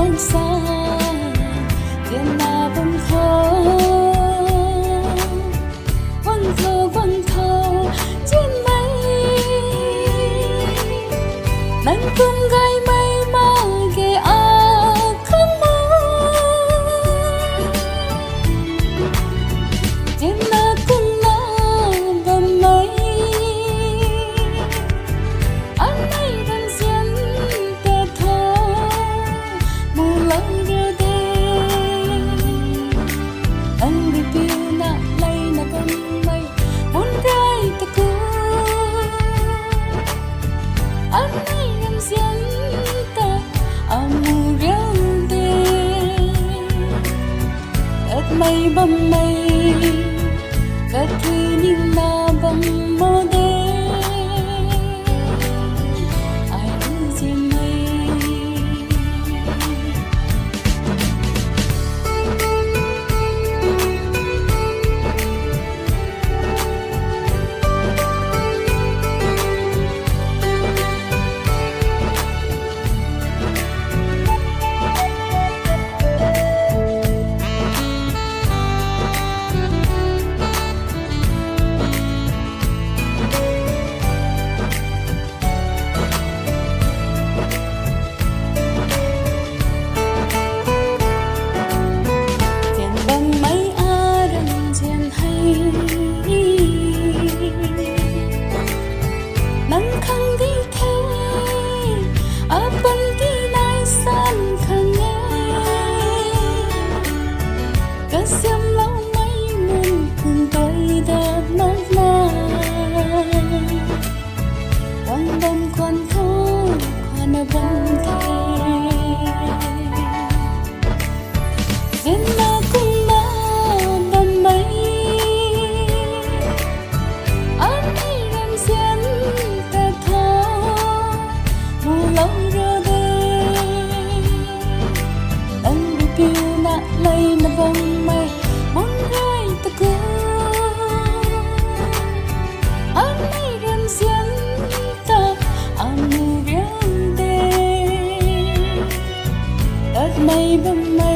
anh xa Jien na vâng thơ trên mây nắng cung gai mây mà ghé không mơ Jien na cung na vần mây anh ấy đang diễn tờ thơ mù lắng đưa đêm anh bị piu na lay na vần mây muốn gai ta cứ anh ấy đang diễn ta mù réo đêm ớt mây bầm mây cất thư nhưng na bầm mơ đêm ai đưa Jien mây nắng khăng đi theo bên tí nai san khăng nghe cả xem lâu mấy muôn cùng tôi đã nói là quăng đâm quan thô quan ở bên thề Jien na cung na bầm mây anh ấy đang diễn tờ thơ mù lắng đưa đêm anh bị piu na lay na vòng mây muốn gai ta cứ anh ấy đang diễn ta mù réo đêm ớt mây bầm mây